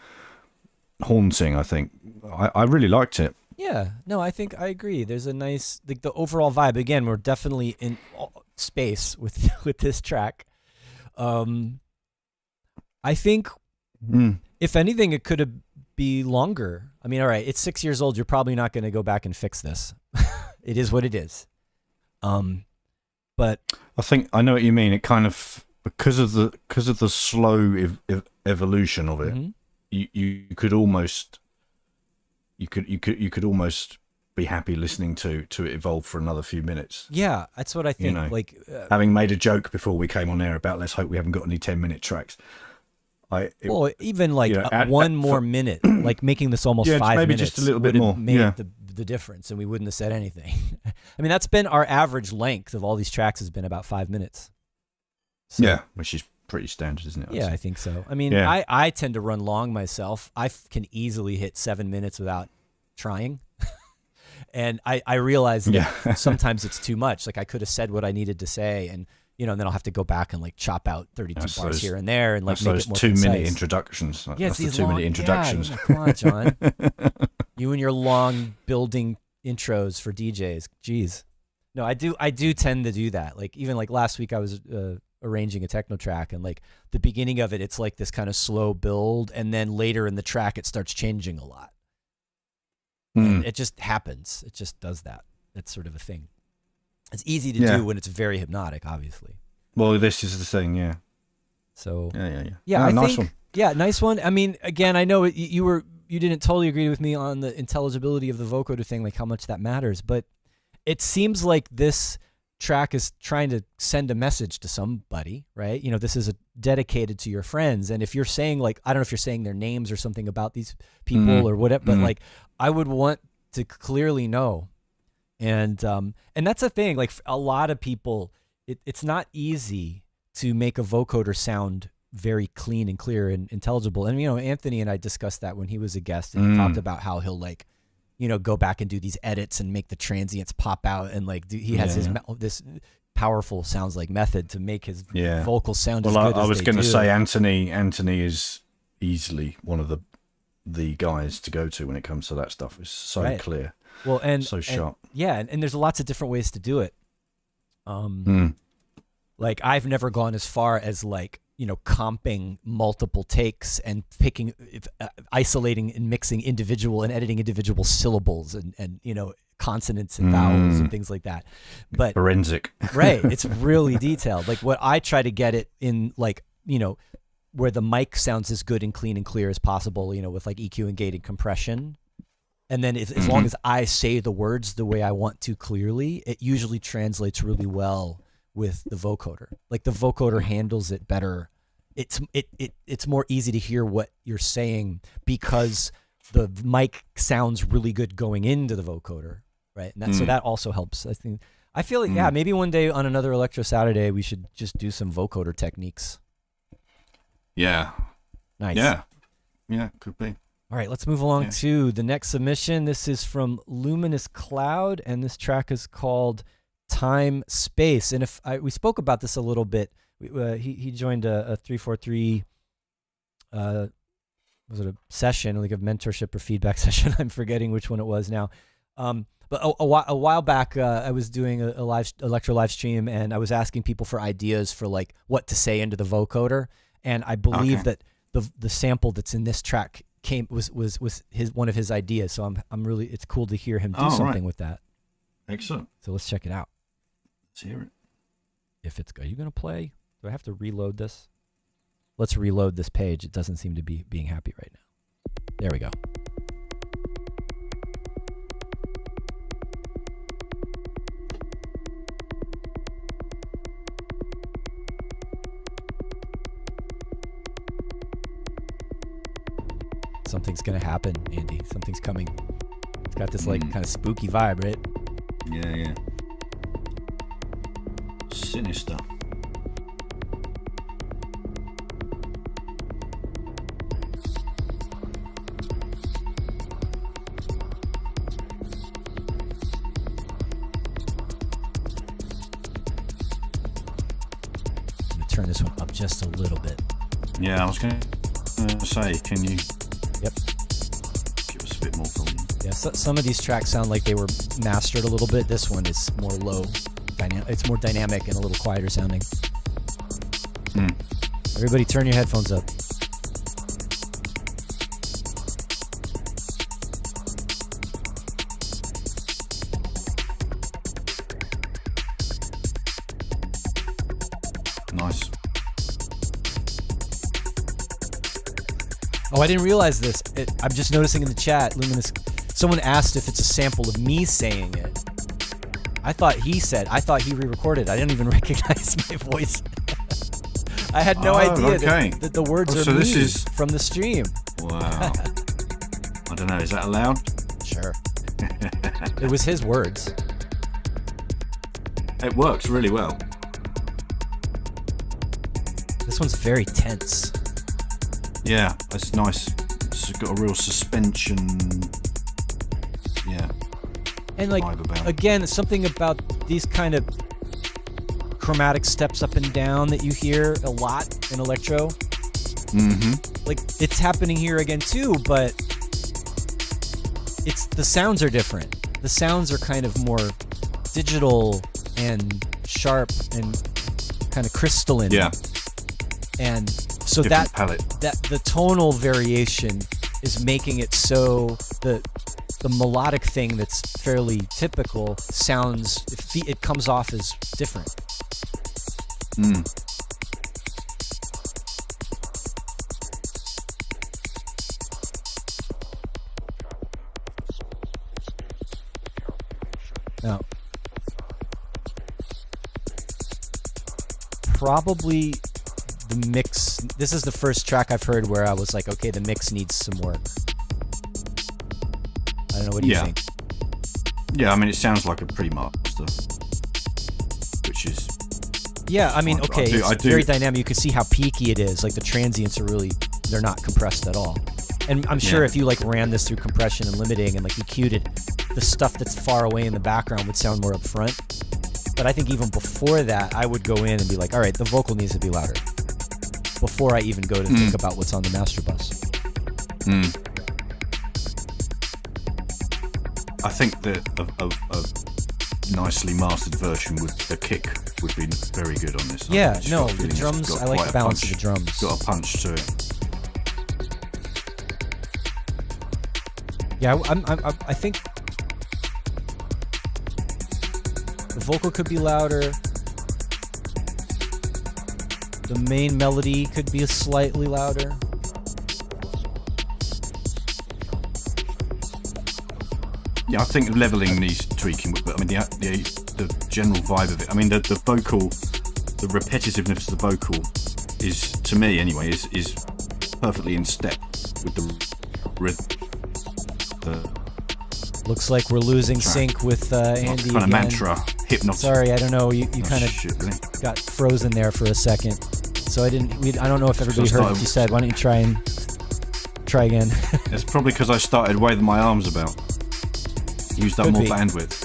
haunting. I think I really liked it. Yeah, no, I think I agree. There's a nice, the overall vibe. Again, we're definitely in space with this track. I think, if anything, it could be longer. I mean, all right, it's 6 years old. You're probably not going to go back and fix this. It is what it is. But I think I know what you mean. It kind of, because of the slow evolution of it, you could almost. You could almost be happy listening to it evolve for another few minutes. Yeah, that's what I think. Having made a joke before we came on air about let's hope we haven't got any 10-minute tracks. Even one more minute, like making this almost 5 minutes, maybe just a little bit more, made the difference, and we wouldn't have said anything. I mean, that's been our average length of all these tracks, has been about 5 minutes. So, yeah, which is pretty standard, isn't it? Yeah, I think so. I mean, I tend to run long myself. I can easily hit 7 minutes without trying. And I realize that sometimes it's too much. Like, I could have said what I needed to say, and then I'll have to go back and like chop out 32 bars here and there, and like make it more concise. 2-minute introductions. That's the 2-minute introductions. Yeah, come on, John. You and your long building intros for DJs. Jeez. No, I do tend to do that. Like, even like last week I was arranging a techno track, and like the beginning of it's like this kind of slow build, and then later in the track it starts changing a lot. And it just happens. It just does that. It's sort of a thing. It's easy to do when it's very hypnotic, obviously. Well, this is the thing, yeah. So yeah. I nice think, one. Yeah, nice one. I mean, again, I know you didn't totally agree with me on the intelligibility of the vocoder thing, like how much that matters, but it seems like this track is trying to send a message to somebody, right? This is dedicated to your friends, and if you're saying, like, I don't know if you're saying their names or something about these people or whatever, but like, I would want to clearly know. And that's a thing. Like, a lot of people, it's not easy to make a vocoder sound very clean and clear and intelligible. And Anthony and I discussed that when he was a guest, and he talked about how he'll like, go back and do these edits and make the transients pop out, and like he has this powerful sounds like method to make his vocals sound as good as they do. Well, I was going to say Anthony is easily one of the guys to go to when it comes to that stuff. It's so clear. Well, and so sharp. And there's lots of different ways to do it. Like, I've never gone as far as like comping multiple takes and isolating and mixing and editing individual syllables and consonants and vowels and things like that. But forensic. Right. It's really detailed. Like what I try to get it in, like, where the mic sounds as good and clean and clear as possible, with like EQ and gate and compression. And then as long as I say the words the way I want to clearly, it usually translates really well with the vocoder. Like the vocoder handles it better. It's more easy to hear what you're saying because the mic sounds really good going into the vocoder, right? And so that also helps. I feel like maybe one day on another Electro Saturday we should just do some vocoder techniques. Yeah. Nice. Yeah, could be. All right, let's move along to the next submission. This is from Luminous Cloud, and this track is called Time Space. And we spoke about this a little bit. He joined a 343 was it a session, like a mentorship or feedback session? I'm forgetting which one it was now. But a while back, I was doing a live Electro live stream, and I was asking people for ideas for like what to say into the vocoder. And I believe that the sample that's in this track was one of his ideas. So I'm really, it's cool to hear him do something with that. Excellent. So let's check it out. Let's hear it. Are you gonna play? Do I have to reload this? Let's reload this page. It doesn't seem to be being happy right now. There we go. Something's gonna happen, Andy. Something's coming. It's got this like kind of spooky vibe, right? Yeah. Sinister. I'm gonna turn this one up just a little bit. Yeah, I was going to say, can you? Yep. Give us a bit more volume. Yeah, so some of these tracks sound like they were mastered a little bit. This one is more low. It's more dynamic and a little quieter sounding. Everybody turn your headphones up. Nice. Oh, I didn't realize this. I'm just noticing in the chat, Luminous, someone asked if it's a sample of me saying it. I thought he re-recorded. I didn't even recognize my voice. I had no idea that the words are this is from the stream. Wow. I don't know, is that allowed? Sure. It was his words. It works really well. This one's very tense. Yeah, it's nice. It's got a real suspension. Yeah. And like, again, something about these kind of chromatic steps up and down that you hear a lot in electro. Like, it's happening here again too, but the sounds are different. The sounds are kind of more digital and sharp and kind of crystalline. Yeah. And so different that palette. That the tonal variation is making it so the melodic thing that's fairly typical sounds, it comes off as different. Now, probably the mix, this is the first track I've heard where I was like, okay, the mix needs some work. I don't know, what do you think? Yeah, I mean, it sounds like a pre-master, which is... Yeah, I mean, okay, it's very dynamic. You can see how peaky it is. Like, the transients are really, they're not compressed at all. And I'm sure if you, like, ran this through compression and limiting and, like, EQ'd it, the stuff that's far away in the background would sound more up front. But I think even before that, I would go in and be like, all right, the vocal needs to be louder. Before I even go to think about what's on the master bus. I think that nicely mastered version with the kick would be very good on this. Yeah, no, the drums, I like the balance of the drums. Got a punch to it. Yeah, I think the vocal could be louder. The main melody could be slightly louder. Yeah, I think leveling needs tweaking, but I mean the general vibe of it. I mean the vocal, the repetitiveness of the vocal is, to me anyway, is perfectly in step with the rhythm. Looks like we're losing sync with Andy. Kind of mantra, hypnotic. Sorry, I don't know. You kind of really? got frozen there for a second, so I don't know if everybody heard what you said. Why don't you try again? It's probably because I started waving my arms about. Used up more bandwidth.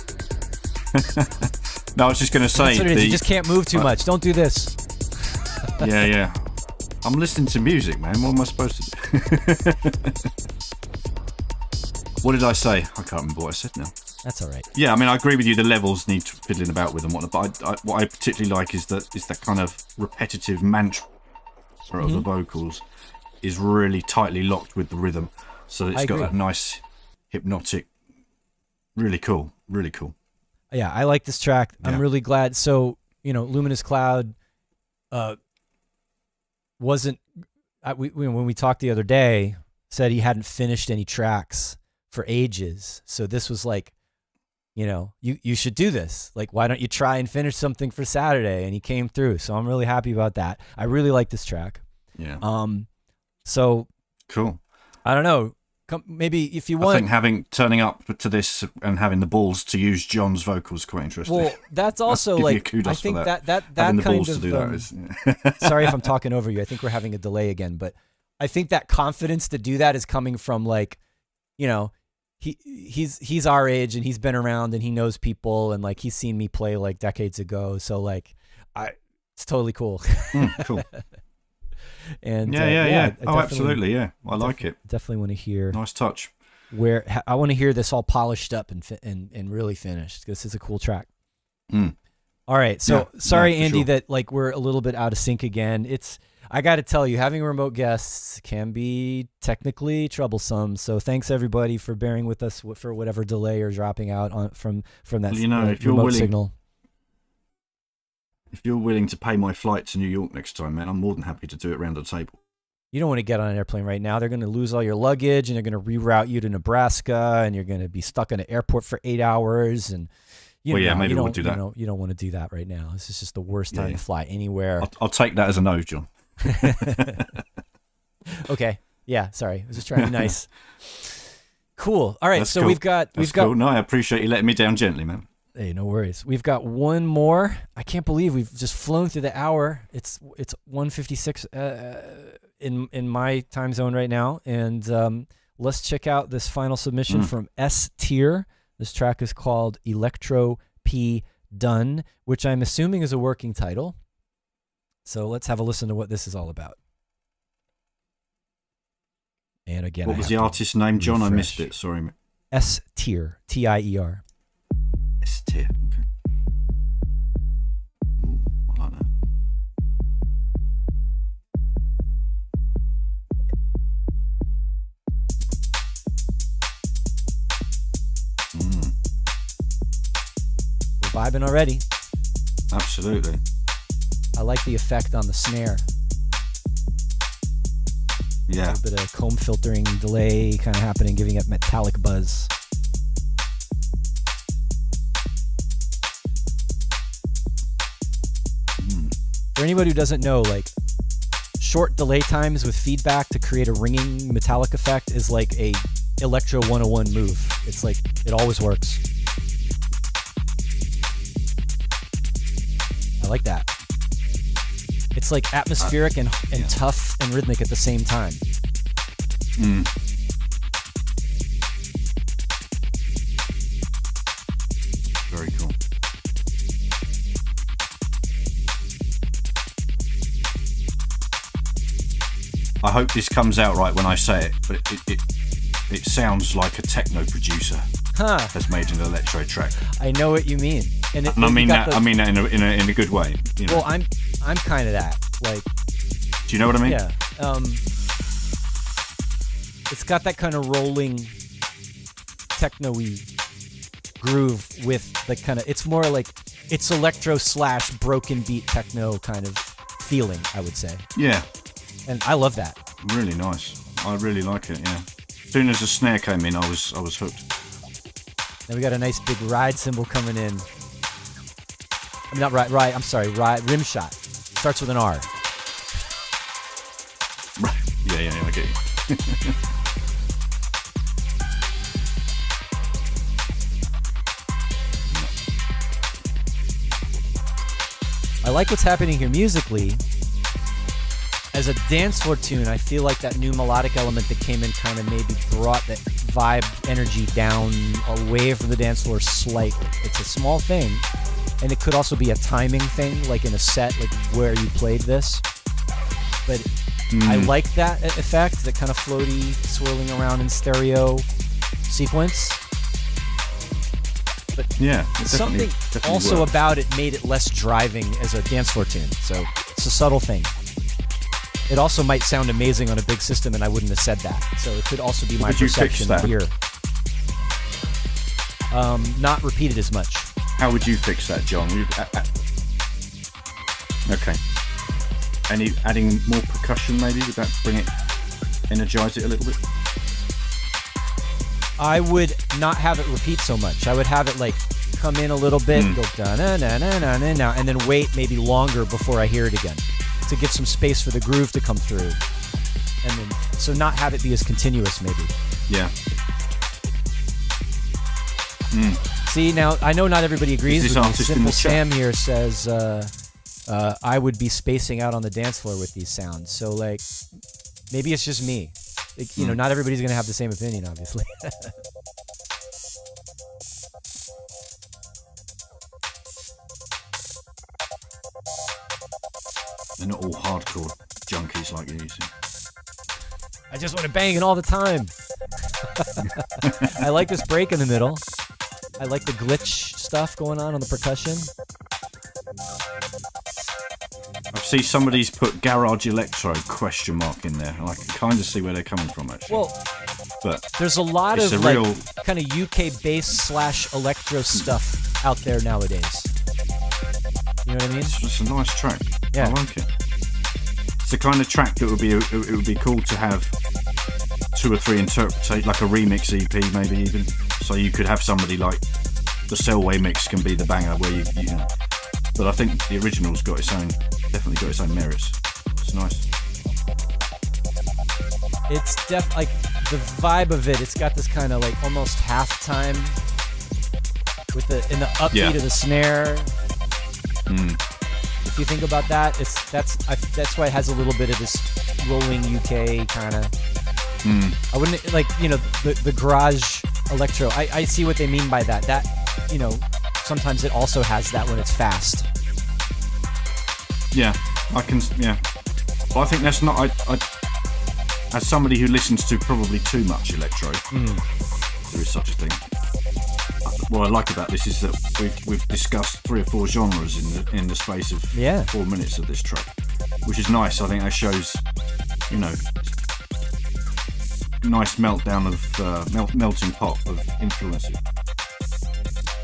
No, I was just going to say... That's what it is. You just can't move too much. Don't do this. Yeah. I'm listening to music, man. What am I supposed to do? What did I say? I can't remember what I said now. That's all right. Yeah, I mean, I agree with you. The levels need fiddling about with and whatnot. But what I particularly like is that kind of repetitive mantra of the vocals is really tightly locked with the rhythm. So it's got that nice hypnotic... Really cool. Yeah, I like this track. Yeah. I'm really glad. So, Luminous Cloud wasn't... when we talked the other day, said he hadn't finished any tracks for ages. So this was like, you should do this. Like, why don't you try and finish something for Saturday? And he came through. So I'm really happy about that. I really like this track. Yeah. So... Cool. I don't know. Maybe if you want, I think turning up to this and having the balls to use John's vocals quite interesting. Well, that's also like, I think that having the balls to do that is. Sorry if I'm talking over you. I think we're having a delay again, but I think that confidence to do that is coming from like, he's our age and he's been around and he knows people and like he's seen me play like decades ago. So like, it's totally cool. Cool. And yeah. Oh, absolutely, yeah. I like it. Definitely want to hear. Nice touch. I want to hear this all polished up and really finished. This is a cool track. All right, so sorry, Andy, that like we're a little bit out of sync again. I got to tell you, having remote guests can be technically troublesome. So thanks everybody for bearing with us for whatever delay or dropping out from that if you're remote willing, signal. If you're willing to pay my flight to New York next time, man, I'm more than happy to do it around the table. You don't want to get on an airplane right now. They're going to lose all your luggage, and they're going to reroute you to Nebraska, and you're going to be stuck in an airport for 8 hours. And maybe we'll do that. You don't want to do that right now. This is just the worst time to fly anywhere. I'll take that as a no, John. Okay. Yeah. Sorry. I was just trying to be nice. Cool. All right. That's so cool. we've got. Cool. No, I appreciate you letting me down gently, man. Hey, no worries. We've got one more. I can't believe we've just flown through the hour. It's 1:56 in my time zone right now, and let's check out this final submission from S Tier. This track is called Electro P Done, which I'm assuming is a working title. So let's have a listen to what this is all about. And again, what was the artist's name, John? I missed it. Sorry. S Tier, Tier. S Tier. Okay. Ooh, I like that. We're vibing already. Absolutely. I like the effect on the snare. Yeah. A little bit of comb filtering delay kind of happening, giving it metallic buzz. For anybody who doesn't know, like short delay times with feedback to create a ringing metallic effect is like a Electro 101 move. It's like, it always works. I like that. It's like atmospheric and tough and rhythmic at the same time. Very cool. I hope this comes out right when I say it, but it sounds like a techno producer. has made an electro track. I know what you mean, and I mean that in a good way. You know? Well, I'm kind of that. Like, do you know what I mean? Yeah. It's got that kind of rolling, techno-y groove with the kind of. It's more like it's electro / broken beat techno kind of feeling, I would say. Yeah. And I love that. Really nice. I really like it. Yeah. As soon as the snare came in, I was hooked. Then we got a nice big ride cymbal coming in. I mean, not ride. I'm sorry. Rim shot. Starts with an R. Yeah, I get you. I like what's happening here musically. As a dance floor tune, I feel like that new melodic element that came in kind of maybe brought that vibe energy down away from the dance floor slightly. It's a small thing, and it could also be a timing thing, like in a set, like where you played this. But I like that effect, that kind of floaty, swirling around in stereo sequence. But yeah, something definitely also works. about it made it less driving as a dance floor tune. So it's a subtle thing. It also might sound amazing on a big system, and I wouldn't have said that. So it could also be my perception here. Not repeated as much. How would you fix that, John? Okay. Adding more percussion, maybe? Would that energize it a little bit? I would not have it repeat so much. I would have it like come in a little bit, go da na na na na na na, and then wait maybe longer before I hear it again, to give some space for the groove to come through, and then so not have it be as continuous maybe. Yeah. See, now I know not everybody agrees with me. Simple Sam chat here says I would be spacing out on the dance floor with these sounds. So like maybe it's just me. Like, you know, not everybody's gonna have the same opinion, obviously. They're not all hardcore junkies like you see. I just want to bang it all the time. I like this break in the middle. I like the glitch stuff going on the percussion. I see somebody's put garage electro ? In there, and I can kind of see where they're coming from actually. Well, but there's a lot of like kind of UK bass / electro stuff out there nowadays. You know what I mean? It's a nice track. Yeah. I like it. It's the kind of track that would be cool to have 2 or 3 interpretate, like a remix EP maybe even. So you could have somebody like the Selway mix can be the banger where you know. But I think the original's definitely got its own merits. It's nice. It's like the vibe of it. It's got this kind of like almost halftime with in the upbeat of the snare. If you think about that, that's why it has a little bit of this rolling UK kind of. I wouldn't like the garage electro. I see what they mean by that. That sometimes it also has that when it's fast. Yeah, I can. Yeah, but I think that's not. I as somebody who listens to probably too much electro, there is such a thing. What I like about this is that we've discussed 3 or 4 genres in the space of 4 minutes of this track, which is nice. I think that shows, nice meltdown of melting pot of influences.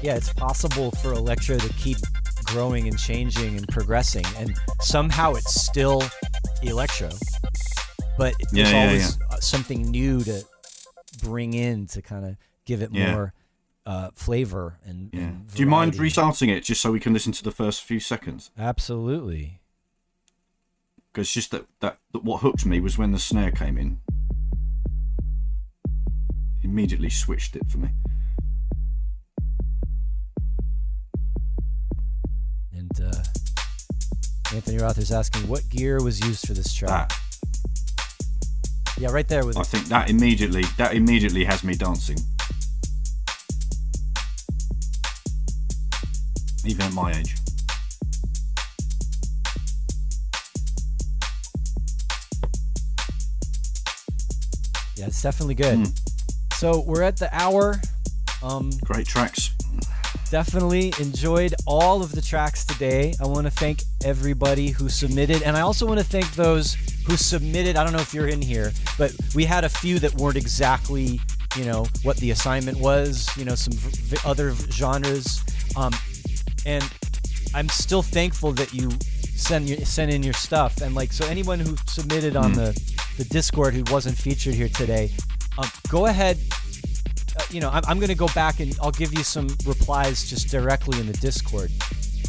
Yeah, it's possible for electro to keep growing and changing and progressing, and somehow it's still electro, but there's always something new to bring in to kind of give it more flavor and Do you mind restarting it just so we can listen to the first few seconds? Absolutely. Because just that what hooked me was when the snare came in. Immediately switched it for me. And Anthony Roth is asking what gear was used for this track. Yeah, right there with I think that immediately has me dancing. Even at my age. Yeah, it's definitely good. So we're at the hour. Great tracks. Definitely enjoyed all of the tracks today. I want to thank everybody who submitted, and I also want to thank those who submitted. I don't know if you're in here, but we had a few that weren't exactly, what the assignment was, some other genres, and I'm still thankful that you send in your stuff. And so anyone who submitted on the Discord who wasn't featured here today, go ahead. I'm going to go back and I'll give you some replies just directly in the Discord.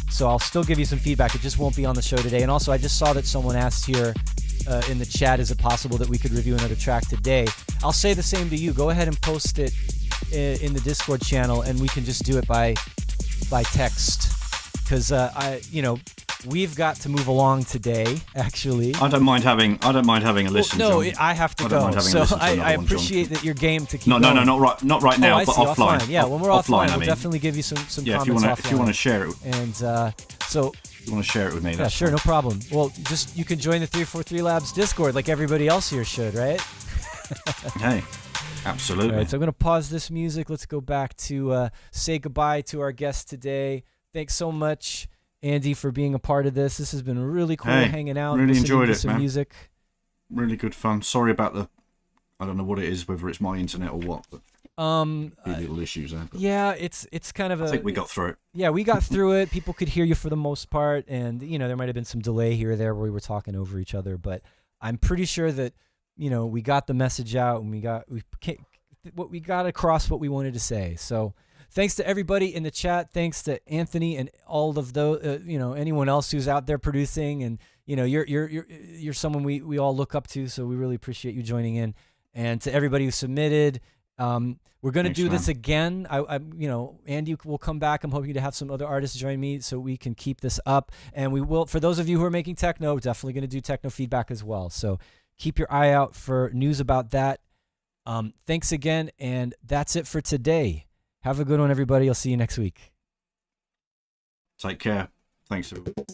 So I'll still give you some feedback. It just won't be on the show today. And also, I just saw that someone asked here in the chat, is it possible that we could review another track today? I'll say the same to you. Go ahead and post it in the Discord channel, and we can just do it by text. Because we've got to move along today. Actually, I don't mind having a listen. Well, no, John. I have to go. So I appreciate that your game to keep. No, not right now, but see, offline. Yeah, when we're offline, we'll definitely give you some comments offline. If you want to share it, and so. You want to share it with me? Yeah, sure, no problem. Well, you can join the 343 Labs Discord like everybody else here should, right? Hey, absolutely. All right, so I'm going to pause this music. Let's go back to say goodbye to our guest today. Thanks so much, Andy, for being a part of this. This has been really cool hanging out. Really enjoyed it, some man. Music. Really good fun. Sorry about I don't know what it is, whether it's my internet or what, but little issues there. Yeah, it's kind of I think we got through it. Yeah, we got through it. People could hear you for the most part, and there might have been some delay here or there where we were talking over each other, but I'm pretty sure that we got the message out and we got across what we wanted to say. So thanks to everybody in the chat. Thanks to Anthony and all of those, anyone else who's out there producing, and you're someone we all look up to. So we really appreciate you joining in, and to everybody who submitted. We're going to do this again. Andy will come back. I'm hoping to have some other artists join me so we can keep this up. And we will, for those of you who are making techno, we're definitely going to do techno feedback as well. So keep your eye out for news about that. Thanks again. And that's it for today. Have a good one, everybody. I'll see you next week. Take care. Thanks, everybody.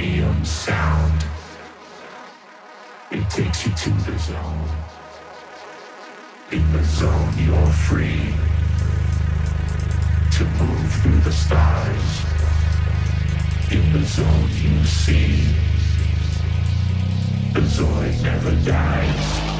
euphonium sound. It takes you to the zone. In the zone you're free to move through the stars. In the zone you see the Zoid never dies.